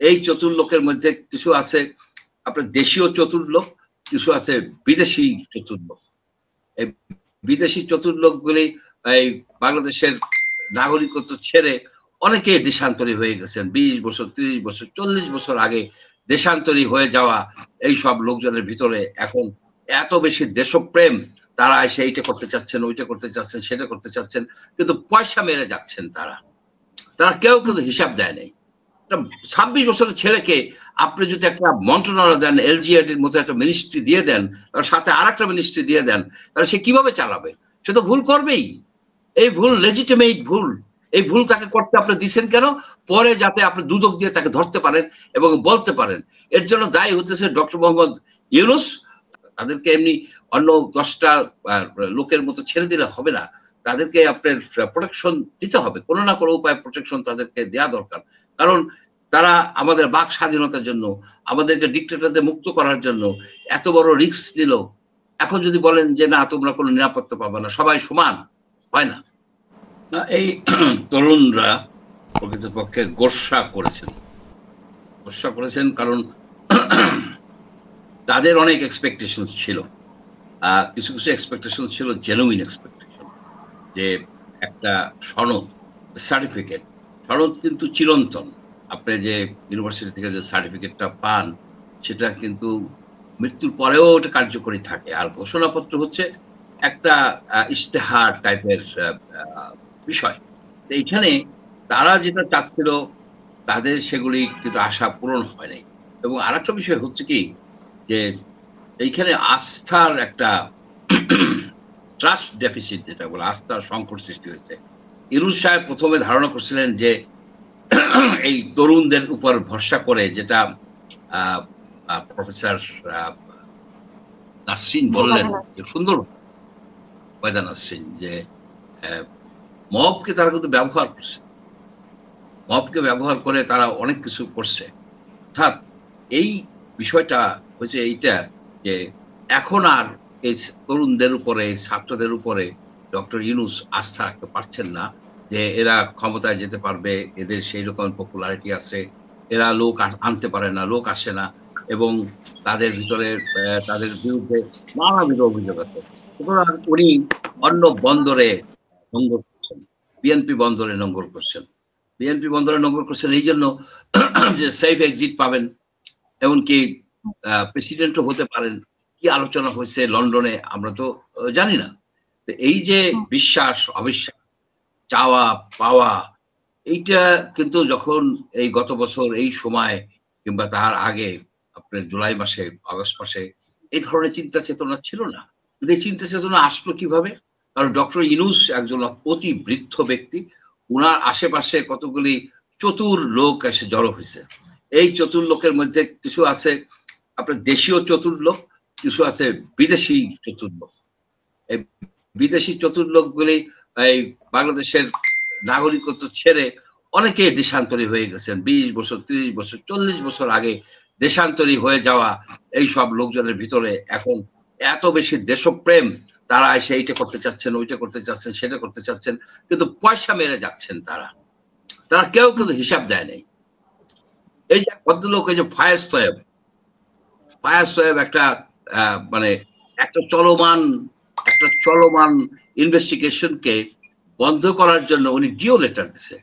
এই চতুর্লোকের মধ্যে কিছু আছে আপনার দেশীয় চতুর্লোক, কিছু আছে বিদেশি চতুর্লোক। এই বিদেশি চতুর্লোকগুলি এই বাংলাদেশের নাগরিকত্ব ছেড়ে অনেকে দেশান্তরী হয়ে গেছেন। 20 বছর, 30 বছর, 40 বছর আগে দেশান্তরী হয়ে যাওয়া এই সব লোকজনের ভিতরে এখন এত বেশি দেশপ্রেম, তারা এসে এইটা করতে চাচ্ছেন, ওইটা করতে চাচ্ছেন, সেটা করতে চাচ্ছেন, কিন্তু পয়সা মেরে যাচ্ছেন। তারা কেউ কিন্তু হিসাব দেয় নাই। 26 বছরের ছেলেকে আপনি যদি একটা মন্ত্রণালয় দেন, এলজিআরডির মতো একটা মিনিস্ট্রি দিয়ে দেন, তার সাথে আর একটা মিনিস্ট্রি দিয়ে দেন, তাহলে সে কিভাবে চালাবে? সে তো ভুল করবেই। এই ভুল লেজিটিমেট ভুল। এই ভুল তাকে করতে আপনি দিচ্ছেন কেন? পরে যাতে আপনি দুদক দিয়ে তাকে ধরতে পারেন এবং বলতে পারেন। এর জন্য দায়ী হতেছে ডক্টর মোহাম্মদ ইউনূস। তাদেরকে এমনি অন্য 10টা লোকের মতো ছেড়ে দিলে হবে না। তাদেরকে আপনার প্রোটেকশন দিতে হবে, কোনো না কোনো উপায় প্রোটেকশন তাদেরকে দেওয়া দরকার। কারণ তারা আমাদের বাক স্বাধীনতার জন্য, আমাদেরকে ডিক্টেটরদের মুক্ত করার জন্য এত বড় রিস্ক নিল। এখন যদি বলেন যে না, তোমরা কোনো নিরাপত্তা পাবে না, সবাই সমান, হয় না। এই তরুণরা প্রকৃতপক্ষে গোস্বা করেছেন কারণ তাদের অনেক এক্সপেকটেশন ছিল। কিছু কিছু এক্সপেকটেশন ছিল জেনুইন এক্সপেকটেশন, যে একটা সনদ, সার্টিফিকেট। সনদ কিন্তু চিরন্তন। আপনি যে ইউনিভার্সিটি থেকে যে সার্টিফিকেটটা পান, সেটা কিন্তু মৃত্যুর পরেও ওটা কার্যকরী থাকে। আর ঘোষণাপত্র হচ্ছে একটা ইশতেহার টাইপের বিষয়। এইখানে তারা যেটা চাচ্ছিল, তাদের সেগুলি কিন্তু আশা পূরণ হয় নাই। এবং আরেকটা বিষয় হচ্ছে কি, যে এইখানে আস্থার একটা ট্রাস্ট ডেফিসিট, যেটা বলে আস্থার সংকট সৃষ্টি হয়েছে। ইউনূস সাহেব প্রথমে ধারণা করছিলেন যে এই তরুণদের উপর ভরসা করে, যেটা প্রফেসর নাসরিন বললেন সুন্দর, ওয়েদা নাসরিন, যে মবকে তারা কিন্তু ব্যবহার করছে, মবকে ব্যবহার করে তারা অনেক কিছু করছে। অর্থাৎ এই বিষয়টা হচ্ছে এইটা, যে এখন আর এই তরুণদের উপরে, ছাত্রদের উপরে ডক্টর ইউনূস আস্থা রাখতে পারছেন না, যে এরা ক্ষমতায় যেতে পারবে, এদের সেই রকম পপুলারিটি আছে, এরা লোক আনতে পারে না, লোক আসে না, এবং তাদের ভিতরে তাদের বিরুদ্ধে নানাবিধ অভিযোগ আছে। সুতরাং উনি অন্য বন্দরে নোঙ্গর করছেন, বিএনপি বন্দরে নোঙ্গর করছেন। বিএনপি বন্দরে নোঙ্গর করছেন এই জন্য যে সেফ এক্সিট পাবেন, এমনকি প্রেসিডেন্টও হতে পারেন। কি আলোচনা হয়েছে লন্ডনে আমরা তো জানি না। এই যে বিশ্বাস অবিশ্বাস, চাওয়া পাওয়া, এইটা কিন্তু যখন এই গত বছর এই সময় কিংবা তার আগে আপনার জুলাই মাসে, আগস্ট মাসে এই ধরনের চিন্তা চেতনা ছিল না। কিন্তু এই চিন্তা চেতনা আসলো কিভাবে? কারণ ডক্টর ইউনূস একজন অতি বৃদ্ধ ব্যক্তি, উনার আশেপাশে কতগুলি চতুর লোক এসে জড়ো হয়েছে। এই চতুর লোকের মধ্যে কিছু আছে আপনার দেশীয় চতুর্লোক, কিছু আছে বিদেশি চতুর্লোক। এই বিদেশি চতুর্লোকগুলি এই বাংলাদেশের নাগরিকত্ব ছেড়ে অনেকে দেশান্তরী হয়ে গেছেন। 20 বছর, 30 বছর, 40 বছর আগে দেশান্তরী হয়ে যাওয়া এই সব লোকজনের ভিতরে এখন এত বেশি দেশপ্রেম, তারা এসে এইটা করতে চাচ্ছেন, ওইটা করতে চাচ্ছেন, সেটা করতে চাচ্ছেন, কিন্তু পয়সা মেরে যাচ্ছেন। তারা কেউ কিন্তু হিসাব দেয় নাই। এই যে ভদ্রলোক, এই যে ফায়াজ তয়েব একটা মানে একটা চলমান ইনভেস্টিগেশনকে বন্ধ করার জন্য উনি ডিও লেটার দিছে।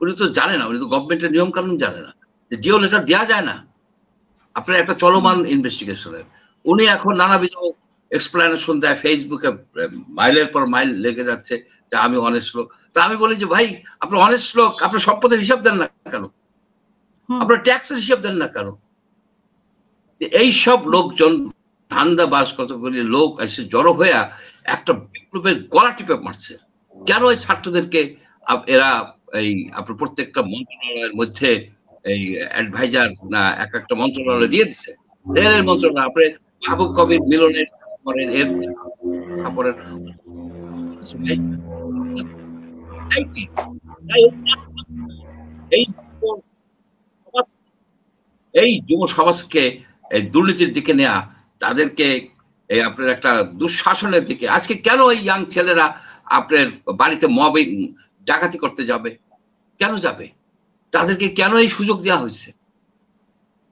উনি তো জানে না, উনি তো গভর্নমেন্টের নিয়ম কানুন জানে না, যে ডিও লেটার দেওয়া যায় না আপনার একটা চলমান ইনভেস্টিগেশনের। উনি এখন নানাবিধ এক্সপ্লেনেশন দেয়, ফেসবুকে মাইলের পর মাইল লেগে যাচ্ছে যে আমি অনেস্ট লোক। তা আমি বলি যে ভাই, আপনি অনেস্ট লোক, আপনার সম্পদের হিসাব দেন না কেন? আপনার ট্যাক্সের হিসাব দেন না কেন? এই সব লোকজন, ধান্দাবাজ কতগুলি লোক এসে জড়ো হয়ে একটা বিপ্লবের গলা টিপে মারছে। কেন এই ছাত্রদেরকে এরা এই আপনার প্রত্যেকটা মন্ত্রণালয়ের মধ্যে এই অ্যাডভাইজার না এক একটা মন্ত্রণালয় দিয়ে দিচ্ছে। রেলের মন্ত্রণালয় আপনি মাহবুব কবির মিলনের করেন, এর পরের এই যুব সমাজকে এই দুর্নীতির দিকে নেয়া, তাদেরকে এই আপনার একটা দুঃশাসনের দিকে। আজকে কেন এই ইয়াং ছেলেরা আপনার বাড়িতে মবিং, ডাকাতি করতে যাবে? কেন যাবে? তাদেরকে কেন এই সুযোগ দেওয়া হয়েছে?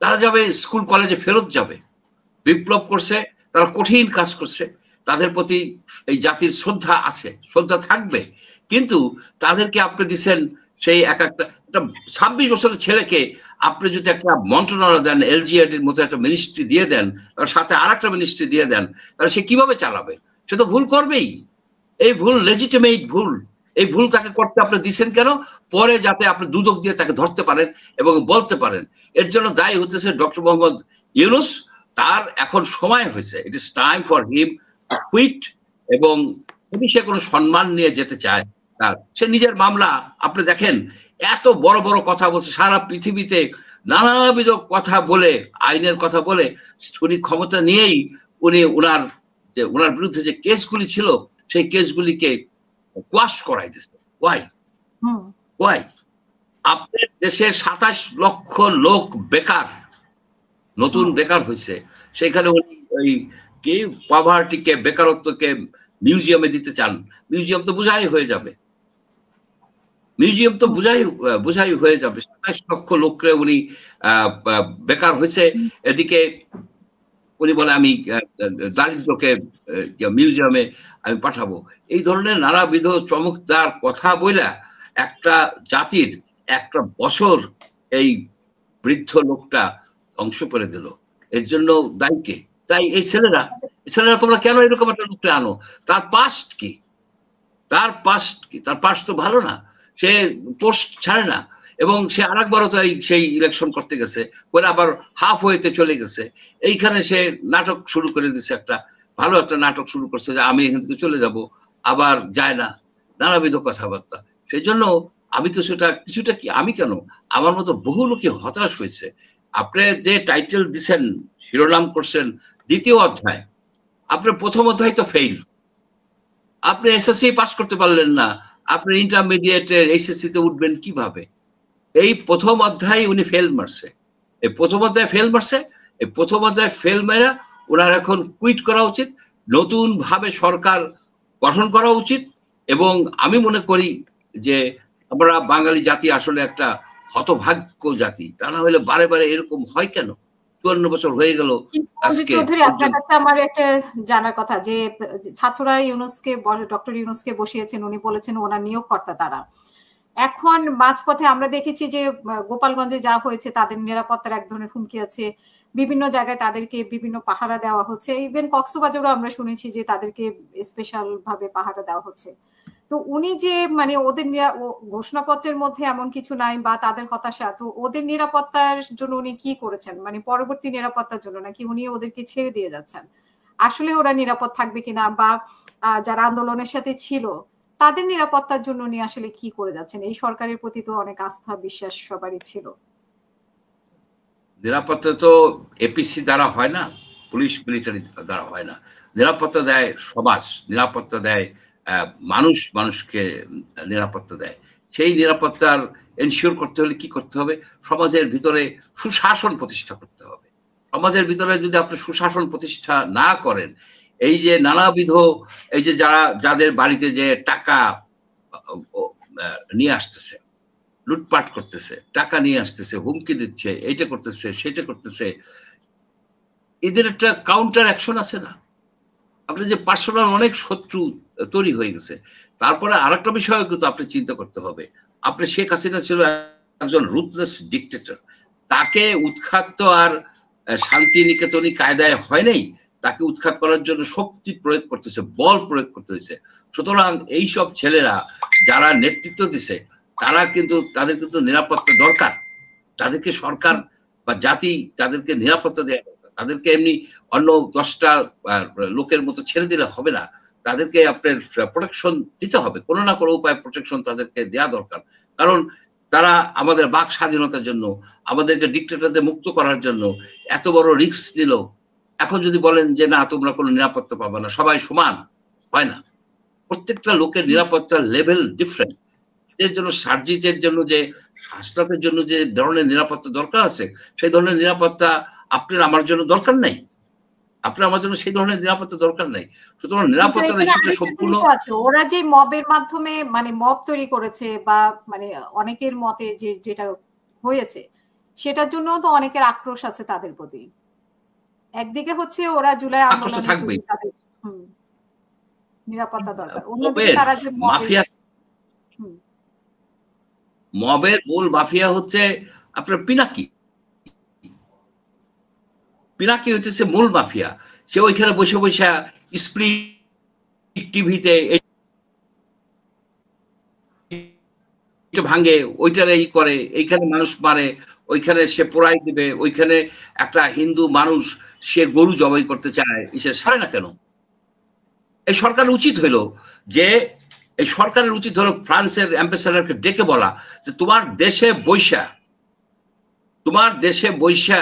তারা যাবে স্কুল কলেজে ফেরত যাবে, বিপ্লব করছে, তারা কঠিন কাজ করছে, তাদের প্রতি এই জাতির শ্রদ্ধা আছে, শ্রদ্ধা থাকবে, কিন্তু তাদেরকে আপনি দিচ্ছেন সেই একটা 26 বছরের ছেলেকে আপনি যদি একটা মন্ত্রণালয় দেন, এলজিআরডির মতো একটা মিনিস্ট্রি দিয়ে দেন, তার সাথে আর একটা মিনিস্ট্রি দিয়ে দেন, তাহলে সে কিভাবে চালাবে? সে তো ভুল করবেই। এই ভুল লেজিটিমেট ভুল, এই ভুল তাকে করতে আপনি দিচ্ছেন কেন? পরে যাতে আপনি দুদক দিয়ে তাকে ধরতে পারেন এবং বলতে পারেন। এর জন্য দায়ী হতেছে ডক্টর মোহাম্মদ ইউনূস। তার এখন সময় হয়েছে, it is time for him to quit. এবং যদি সে কোনো সম্মান নিয়ে যেতে চায়, তার সে নিজের মামলা, আপনি দেখেন এত বড় বড় কথা বলছে সারা পৃথিবীতে, নানাবিধ কথা বলে, আইনের কথা বলে, উনি ক্ষমতা নিয়েই উনি ওনার বিরুদ্ধে যে কেসগুলি ছিল সেই কেসগুলিকে কোয়াশ করাই দিচ্ছে। ওয়াই? আপনার দেশে 27 লক্ষ লোক বেকার, নতুন বেকার হয়েছে, সেখানে উনি ওই কি পভার্টিকে, বেকারত্বকে মিউজিয়ামে দিতে চান। মিউজিয়াম তো বোঝাই হয়ে যাবে, মিউজিয়াম তো বোঝাই হয়ে যাবে। 27 লক্ষ লোককে উনি বেকার হয়েছে, এদিকে উনি বলে আমি দারিদ্রকে মিউজিয়ামে আমি পাঠাবো। এই ধরনের নানাবিধ চমকদার কথা বইলা একটা জাতির একটা বছর এই বৃদ্ধ লোকটা ধ্বংস করে দিল। এর জন্য দায়ী কে? তাই এই ছেলেরা তোমরা কেন এরকম একটা লোককে আনো? তার পাস্ট কি? তার পাস্ট তো ভালো না, সে পোস্ট ছাড়ে না, এবং সে আরেকবারও তো সেই ইলেকশন করতে গেছে, পরে আবার হাফ ওয়েতে চলে গেছে। এইখানে সে নাটক শুরু করে দিচ্ছে, ভালো একটা নাটক শুরু করছে যে আমি এখান থেকে চলে যাব, আবার যায় না, নানাবিধ কথাবার্তা। সেই জন্য আমি কিছুটা কি, আমি কেন, আমার মতো বহু লোকে হতাশ হয়েছে। আপনি যে টাইটেল দিচ্ছেন, শিরোনাম করছেন দ্বিতীয় অধ্যায়, আপনার প্রথম অধ্যায় তো ফেইল। আপনি এসএসসি পাস করতে পারলেন না, আপনি ইন্টারমিডিয়েটের এইচএসসি তে উঠবেন কিভাবে? এই প্রথম অধ্যায় উনি ফেল মারছে, এই প্রথম অধ্যায় ফেল মারছে, এই প্রথম অধ্যায় ফেল মেরা ওনার এখন কুইট করা উচিত, নতুন ভাবে সরকার গঠন করা উচিত। এবং আমি মনে করি যে আমরা বাঙালি জাতি আসলে একটা হতভাগ্য জাতি, তা না হলে বারে বারে এরকম হয় কেন? 54 বছর হয়ে গেল আজকে। আপনার কাছে আমার একটা জানার কথা যে ছাত্ররা ডক্টর ইউনূসকে বসিয়েছেন, উনি বলেছেন ওনার নিয়োগকর্তা তারা। এখন মাঝপথে আমরা দেখেছি যে গোপালগঞ্জে যা হয়েছে, তাদের নিরাপত্তার এক ধরনের হুমকি আছে, বিভিন্ন জায়গায় তাদেরকে বিভিন্ন পাহারা দেওয়া হচ্ছে, ইভেন কক্সবাজারও আমরা শুনেছি যে তাদেরকে স্পেশাল ভাবে পাহারা দেওয়া হচ্ছে। তো উনি যে মানে ওদের ঘোষণাপত্রের মধ্যে এমন কিছু নাই বা তাদের হতাশা, তো ওদের নিরাপত্তার জন্য উনি কি করেছেন, মানে পরবর্তী নিরাপত্তার জন্য, নাকি উনি ওদেরকে ছেড়ে দিয়ে যাচ্ছেন? আসলে ওরা নিরাপদ থাকবে কিনা, বা যারা আন্দোলনের সাথে ছিল তাদের নিরাপত্তার জন্য উনি আসলে কি করে যাচ্ছেন? এই সরকারের প্রতি তো অনেক আস্থা বিশ্বাস সবারই ছিল। নিরাপত্তা তো এপিসি দ্বারা হয় না, পুলিশ মিলিটারি দ্বারা হয় না। নিরাপত্তা দেয় সমাজ, নিরাপত্তা দেয় মানুষ, মানুষকে নিরাপত্তা দেয়। সেই নিরাপত্তার এনশিওর করতে হলে কি করতে হবে? সমাজের ভিতরে সুশাসন প্রতিষ্ঠা করতে হবে। সমাজের ভিতরে যদি আপনি সুশাসন প্রতিষ্ঠা না করেন, এই যে নানাবিধ, এই যে যাদের বাড়িতে যে টাকা নিয়ে আসতেছে, লুটপাট করতেছে, টাকা নিয়ে আসতেছে, হুমকি দিচ্ছে, এইটা করতেছে, সেটা করতেছে, এদের একটা কাউন্টার অ্যাকশন আছে না? আপনি যে পার্সোনাল অনেক শত্রু তৈরি হয়ে গেছে। তারপরে আরেকটা বিষয় কিন্তু আপনি চিন্তা করতে হবে। আপনি শেখ হাসিনা ছিল একজন রুথলেস ডিক্টেটর, তাকে উৎখাত তো আর শান্তিনিকেতনী কায়দায় হয় নাই, তাকে উৎখাত করার জন্য শক্তি প্রয়োগ করতেছে, বল প্রয়োগ করতে হয়েছে। সুতরাং এইসব ছেলেরা যারা নেতৃত্ব দিছে, তাদের কিন্তু নিরাপত্তা দরকার। তাদেরকে সরকার বা জাতি তাদেরকে নিরাপত্তা দেওয়া দরকার। তাদেরকে এমনি অন্য 10টা লোকের মতো ছেড়ে দিলে হবে না, তাদেরকে আপনার প্রোটেকশন দিতে হবে, কোনো না কোনো উপায় প্রোটেকশন তাদেরকে দেওয়া দরকার। কারণ তারা আমাদের বাক স্বাধীনতার জন্য, আমাদেরকে ডিক্টেটরদের মুক্ত করার জন্য এত বড় রিস্ক নিল। এখন যদি বলেন যে না তোমরা কোনো নিরাপত্তা পাবে না, সবাই সমান, হয় না। প্রত্যেকটা লোকের নিরাপত্তার লেভেল ডিফারেন্ট। এর জন্য সার্জিতের জন্য যে হাসনাতের জন্য যে ধরনের নিরাপত্তা দরকার আছে, সেই ধরনের নিরাপত্তা আপনার আমার জন্য দরকার নাই, আপনার আমার জন্য সেই ধরনের নিরাপত্তা দরকার নাই। সুতরাং নিরাপত্তার ইস্যুটা সম্পূর্ণ, ওরা যে মবের মাধ্যমে মানে মব তৈরি করেছে, বা মানে অনেকের মতে যেটা হয়েছে সেটার জন্য তো অনেকের আক্রোশ আছে তাদের প্রতি। একদিকে হচ্ছে ওরা জুলাই আন্দোলনে তাদের নিরাপত্তা দরকার, অন্যদিকে তারা যে মাফিয়া, মবের মূল মাফিয়া হচ্ছে আপনার পিনাকি। পিনাকি হচ্ছে মূল মাফিয়া। সে ওইখানে বসে বসে স্প্রিট টিভিতে ভাঙে, ওইটার এই করে, এইখানে মানুষ মারে, ওইখানে সে পোড়াই দিবে, ওইখানে একটা হিন্দু মানুষ সে গরু জবাই করতে চায়, সে সারে না কেন? এই সরকারের উচিত হইল যে, এই সরকারের উচিত হলো ফ্রান্সের অ্যাম্বাসেডরকে ডেকে বলা যে তোমার দেশে বৈশা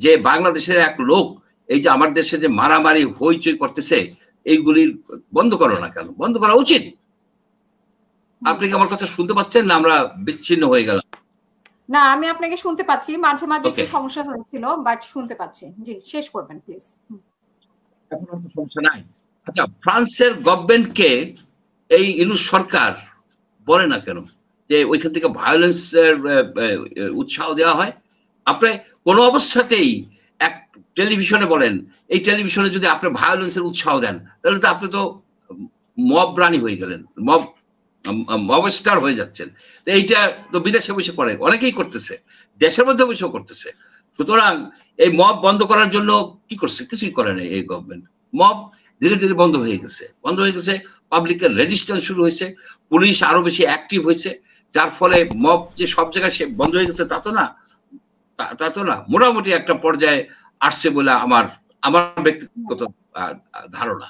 যে বাংলাদেশের এক লোক এই যে আমার দেশে যে মারামারি হইচই করতেছে, এইগুলির বন্ধ করো না কেন? বন্ধ করা উচিত। আপনি কি আমার কথা শুনতে পাচ্ছেন না আমরা বিচ্ছিন্ন হয়ে গেলাম? না, আমি আপনাকে শুনতে পাচ্ছি, মাঝে মাঝে একটু সমস্যা হয়েছিল, বাট শুনতে পাচ্ছি। জি, শেষ করবেন প্লিজ। এখন আর সমস্যা নাই। আচ্ছা, ফ্রান্সের গভর্নমেন্টকে এই ইউনূস সরকার বলে না কেন যে ওইখান থেকে ভায়োলেন্সের উৎসাহ দেওয়া হয়? আপনি কোন অবস্থাতেই এক টেলিভিশনে বলেন, এই টেলিভিশনে যদি আপনি ভায়োলেন্সের উৎসাহ দেন তাহলে তো আপনি তো মব রানী হয়ে গেলেন, মব স্টার হয়ে যাচ্ছেন। এইটা তো বিদেশে বসে করে, অনেকেই করতেছে, দেশের মধ্যে বসেও করতেছে। সুতরাং এই মব বন্ধ করার জন্য কি করছে? কিছুই করে নাই এই গভর্নমেন্ট। মব ধীরে ধীরে বন্ধ হয়ে গেছে, পাবলিকের রেজিস্ট্যান্স শুরু হয়েছে, পুলিশ আরো বেশি অ্যাক্টিভ হয়েছে, যার ফলে মব যে সব জায়গায় সে বন্ধ হয়ে গেছে তা তো না, মোটামুটি একটা পর্যায়ে আসছে বলে আমার ব্যক্তিগত ধারণা।